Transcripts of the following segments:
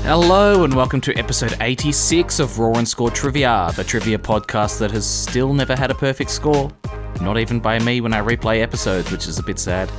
Hello and welcome to episode 86 of Raw and Score Trivia, the trivia podcast that has still never had a perfect score. Not even by me when I replay episodes, which is a bit sad.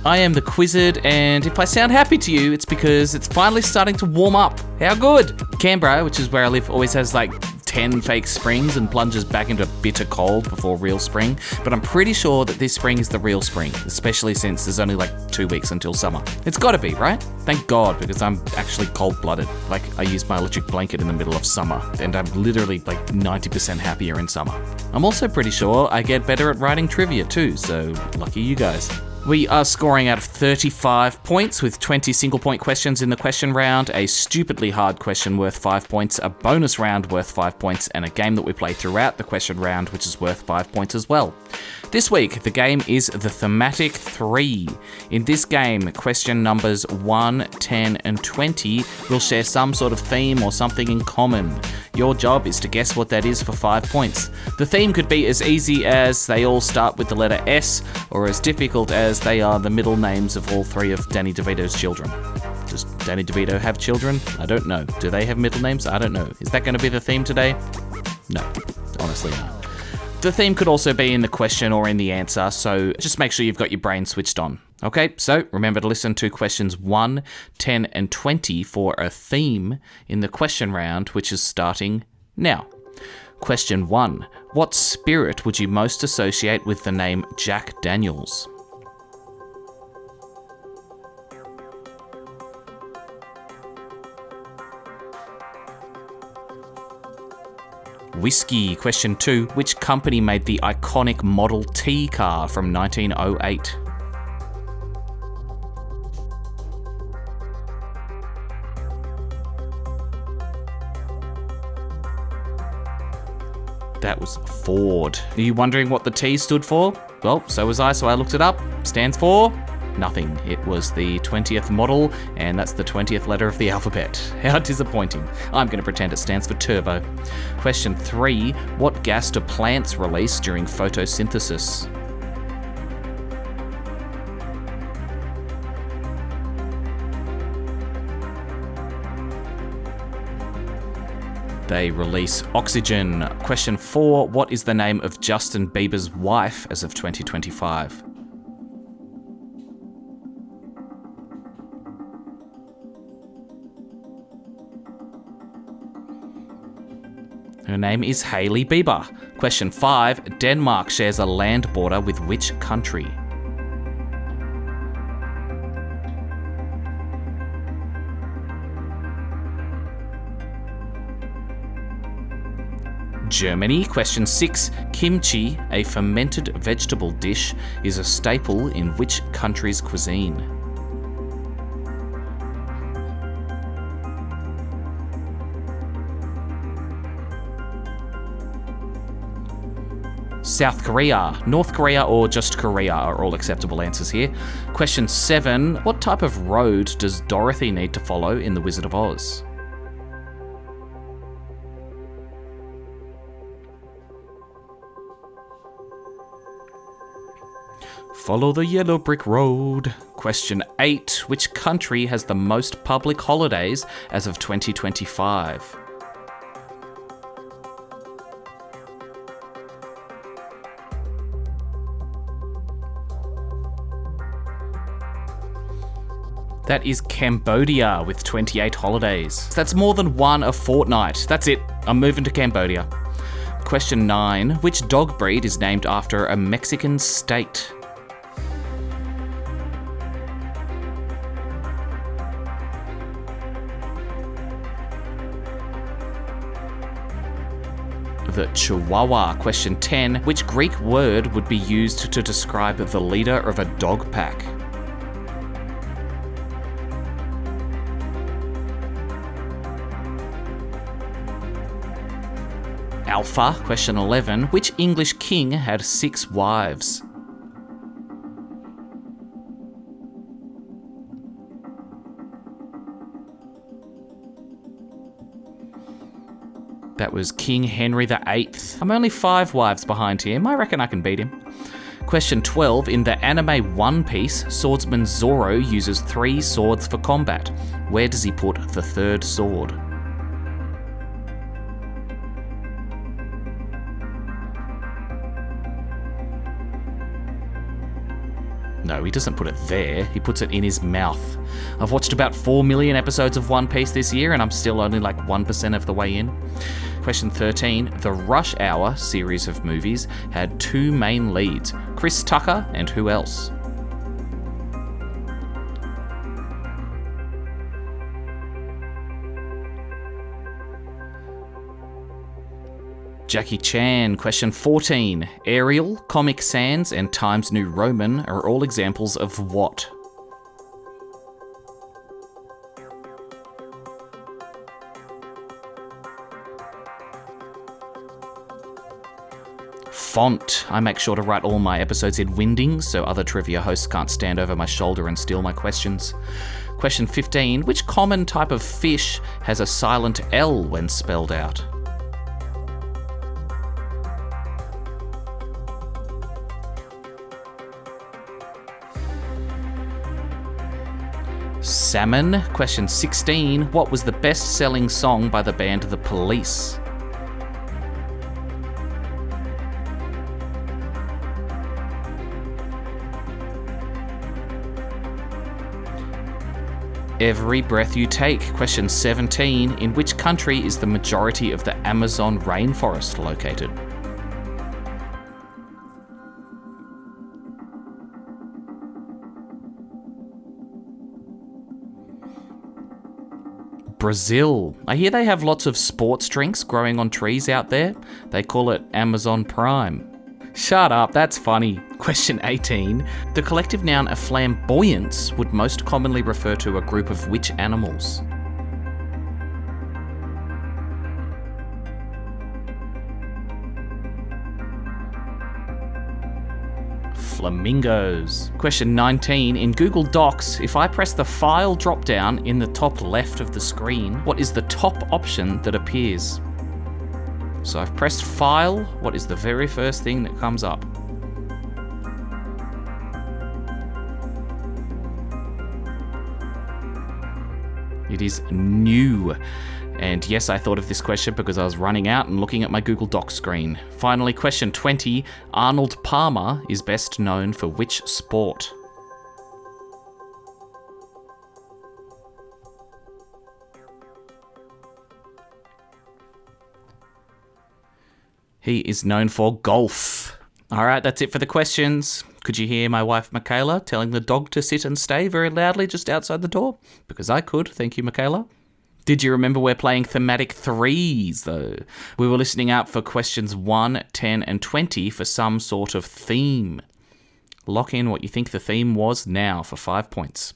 I am the Quizzard, and if I sound happy to you, it's because it's finally starting to warm up. How good? Canberra, which is where I live, always has like 10 fake springs and plunges back into bitter cold before real spring, but I'm pretty sure that this spring is the real spring, especially since there's only like 2 weeks until summer. It's gotta be, right? Thank God, because I'm actually cold-blooded. Like, I use my electric blanket in the middle of summer, and I'm literally like 90% happier in summer. I'm also pretty sure I get better at writing trivia too, so lucky you guys. We are scoring out of 35 points with 20 single-point questions in the question round, a stupidly hard question worth 5 points, a bonus round worth 5 points, and a game that we play throughout the question round which is worth 5 points as well. This week, the game is the Thematic 3. In this game, question numbers 1, 10, and 20 will share some sort of theme or something in common. Your job is to guess what that is for 5 points. The theme could be as easy as they all start with the letter S, or as difficult as they are the middle names of all three of Danny DeVito's children. Does Danny DeVito have children? I don't know. Do they have middle names? I don't know. Is that going to be the theme today? No, honestly no. The theme could also be in the question or in the answer, so just make sure you've got your brain switched on. Okay, so remember to listen to questions 1, 10, and 20 for a theme in the question round, which is starting now. Question 1. What spirit would you most associate with the name Jack Daniels? Whiskey. Question 2. Which company made the iconic Model T car from 1908? That was Ford. Are you wondering what the T stood for? Well, so was I, so I looked it up. Stands for nothing. It was the 20th model, and that's the 20th letter of the alphabet. How disappointing. I'm going to pretend it stands for turbo. Question 3. What gas do plants release during photosynthesis? They release oxygen. Question 4. What is the name of Justin Bieber's wife as of 2025? Her name is Hailey Bieber. Question 5. Denmark shares a land border with which country? Germany. Question 6. Kimchi, a fermented vegetable dish, is a staple in which country's cuisine? South Korea, North Korea, or just Korea are all acceptable answers here. Question 7. What type of road does Dorothy need to follow in The Wizard of Oz? Follow the yellow brick road. Question 8. Which country has the most public holidays as of 2025? That is Cambodia with 28 holidays. That's more than one a fortnight. That's it. I'm moving to Cambodia. Question 9. Which dog breed is named after a Mexican state? The Chihuahua. Question 10. Which Greek word would be used to describe the leader of a dog pack? Alpha. Question 11. Which English king had 6 wives? That was King Henry VIII. I'm only 5 wives behind him. I reckon I can beat him. Question 12. In the anime One Piece, swordsman Zoro uses 3 swords for combat. Where does he put the 3rd sword? No, he doesn't put it there. He puts it in his mouth. I've watched about 4 million episodes of One Piece this year, and I'm still only like 1% of the way in. Question 13. The Rush Hour series of movies had 2 main leads, Chris Tucker and who else? Jackie Chan. Question 14. Ariel, Comic Sans, and Times New Roman are all examples of what? Font. I make sure to write all my episodes in Windings so other trivia hosts can't stand over my shoulder and steal my questions. Question 15. Which common type of fish has a silent L when spelled out? Salmon. Question 16. What was the best-selling song by the band The Police? Every Breath You Take. Question 17. In which country is the majority of the Amazon rainforest located? Brazil. I hear they have lots of sports drinks growing on trees out there. They call it Amazon Prime. Shut up, that's funny. Question 18. The collective noun a flamboyance would most commonly refer to a group of which animals? Flamingos. Question 19. In Google Docs, if I press the File drop-down in the top left of the screen, what is the top option that appears? So I've pressed File. What is the very first thing that comes up? It is New. And yes, I thought of this question because I was running out and looking at my Google Docs screen. Finally, question 20. Arnold Palmer is best known for which sport? He is known for golf. All right, that's it for the questions. Could you hear my wife, Michaela, telling the dog to sit and stay very loudly just outside the door? Because I could. Thank you, Michaela. Did you remember we're playing thematic threes, though? We were listening out for questions 1, 10, and 20 for some sort of theme. Lock in what you think the theme was now for 5 points.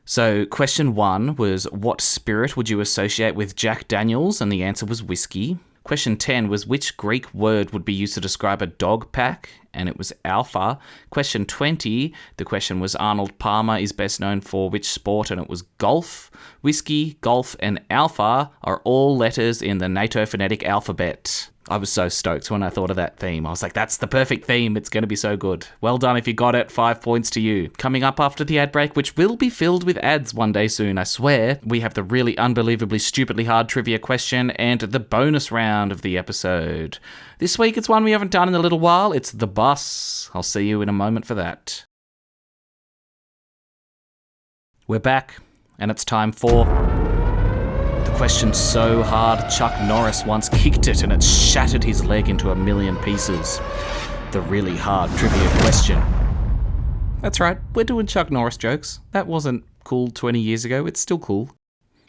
So, question 1 was, what spirit would you associate with Jack Daniels? And the answer was whiskey. Question 10 was, which Greek word would be used to describe a dog pack? And it was alpha. Question 20, the question was, Arnold Palmer is best known for which sport? And it was golf. Whiskey, golf, and alpha are all letters in the NATO phonetic alphabet. I was so stoked when I thought of that theme. I was like, that's the perfect theme. It's going to be so good. Well done if you got it. 5 points to you. Coming up after the ad break, which will be filled with ads one day soon, I swear, we have the really unbelievably stupidly hard trivia question and the bonus round of the episode. This week, it's one we haven't done in a little while. It's the bus. I'll see you in a moment for that. We're back, and it's time for... question so hard Chuck Norris once kicked it and it shattered his leg into a million pieces. The really hard trivia question. That's right, we're doing Chuck Norris jokes. That wasn't cool 20 years ago, it's still cool.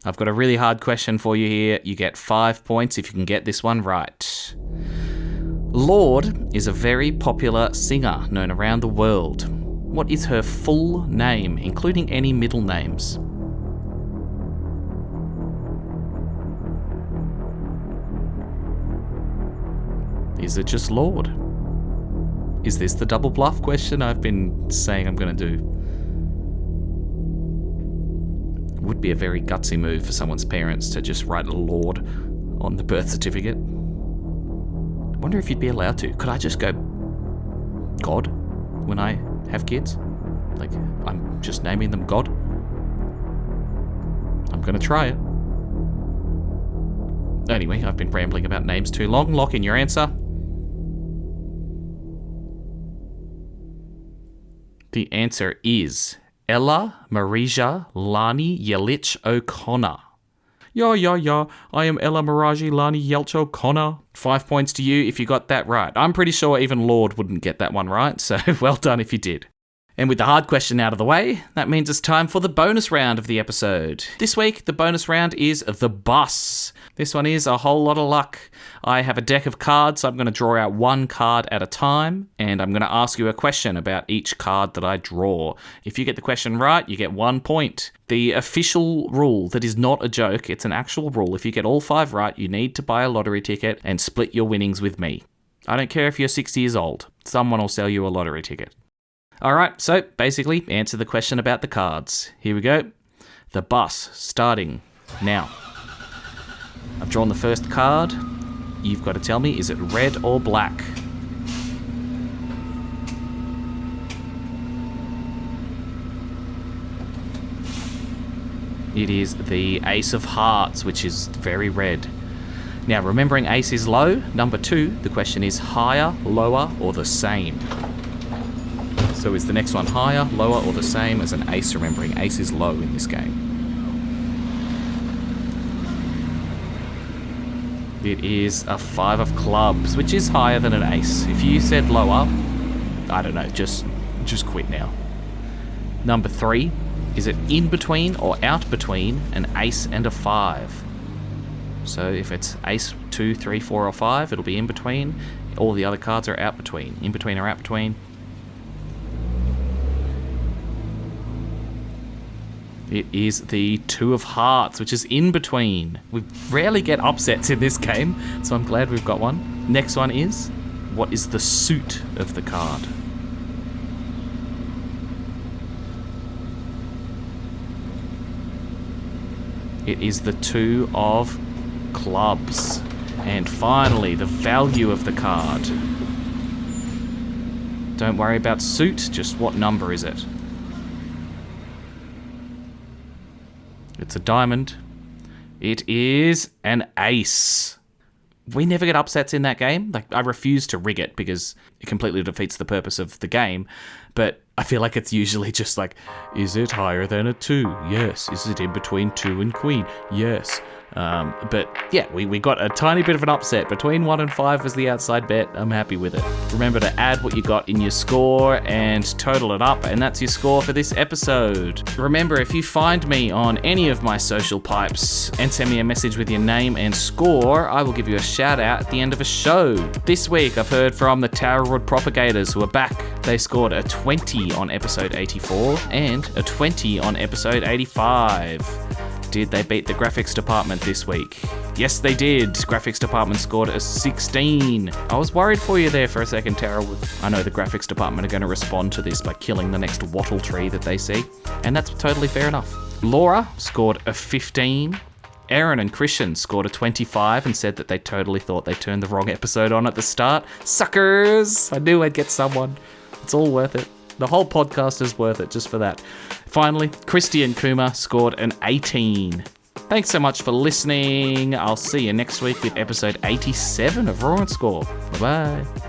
I've got a really hard question for you here. You get 5 points if you can get this one right. Lorde is a very popular singer known around the world. What is her full name, including any middle names? Is it just Lorde? Is this the double bluff question I've been saying I'm going to do? It would be a very gutsy move for someone's parents to just write Lorde on the birth certificate. wonder if you'd be allowed to. Could I just go God when I have kids? Like, I'm just naming them God? I'm going to try it. Anyway, I've been rambling about names too long. Lock in your answer. The answer is Ella Marija Lani Yelich O'Connor. Yeah. I am Ella Maraji Lani Yelch O'Connor. 5 points to you if you got that right. I'm pretty sure even Lord wouldn't get that one right, so well done if you did. And with the hard question out of the way, that means it's time for the bonus round of the episode. This week, the bonus round is the bus. This one is a whole lot of luck. I have a deck of cards, so I'm going to draw out one card at a time, and I'm going to ask you a question about each card that I draw. If you get the question right, you get 1 point. The official rule that is not a joke, it's an actual rule. If you get all 5 right, you need to buy a lottery ticket and split your winnings with me. I don't care if you're 6 years old. Someone will sell you a lottery ticket. Alright, so basically answer the question about the cards. Here we go. The bus, starting now. I've drawn the first card. You've got to tell me, is it red or black? It is the Ace of Hearts, which is very red. Now, remembering Ace is low, number 2, the question is higher, lower, or the same? So is the next one higher, lower, or the same as an ace? Remembering ace is low in this game. It is a 5 of clubs, which is higher than an ace. If you said lower, I don't know, just quit now. Number 3, is it in between or out between an ace and a 5? So if it's ace 2, 3, 4, or 5, it'll be in between. All the other cards are out between. In between or out between. It is the 2 of Hearts, which is in between. We rarely get upsets in this game, so I'm glad we've got one. Next one is, what is the suit of the card? It is the 2 of Clubs. And finally, the value of the card. Don't worry about suit, just what number is it? It's a diamond. It is an ace. We never get upsets in that game. Like, I refuse to rig it because it completely defeats the purpose of the game. But I feel like it's usually just like, is it higher than a 2? Yes. Is it in between 2 and queen? Yes. But yeah, we got a tiny bit of an upset. Between 1 and 5 as the outside bet. I'm happy with it. Remember to add what you got in your score and total it up, and that's your score for this episode. Remember, if you find me on any of my social pipes and send me a message with your name and score, I will give you a shout out at the end of a show. This week I've heard from the Towerwood Propagators, who are back. They scored a 20 on episode 84 and a 20 on episode 85. Did they beat the graphics department this week? Yes, they did. Graphics department scored a 16. I was worried for you there for a second, Towerwood. I know the graphics department are going to respond to this by killing the next wattle tree that they see, and that's totally fair enough. Laura scored a 15. Aaron and Christian scored a 25 and said that they totally thought they turned the wrong episode on at the start. Suckers! I knew I'd get someone. It's all worth it. The whole podcast is worth it just for that. Finally, Christy and Kuma scored an 18. Thanks so much for listening. I'll see you next week with episode 87 of Raw and Score. Bye-bye.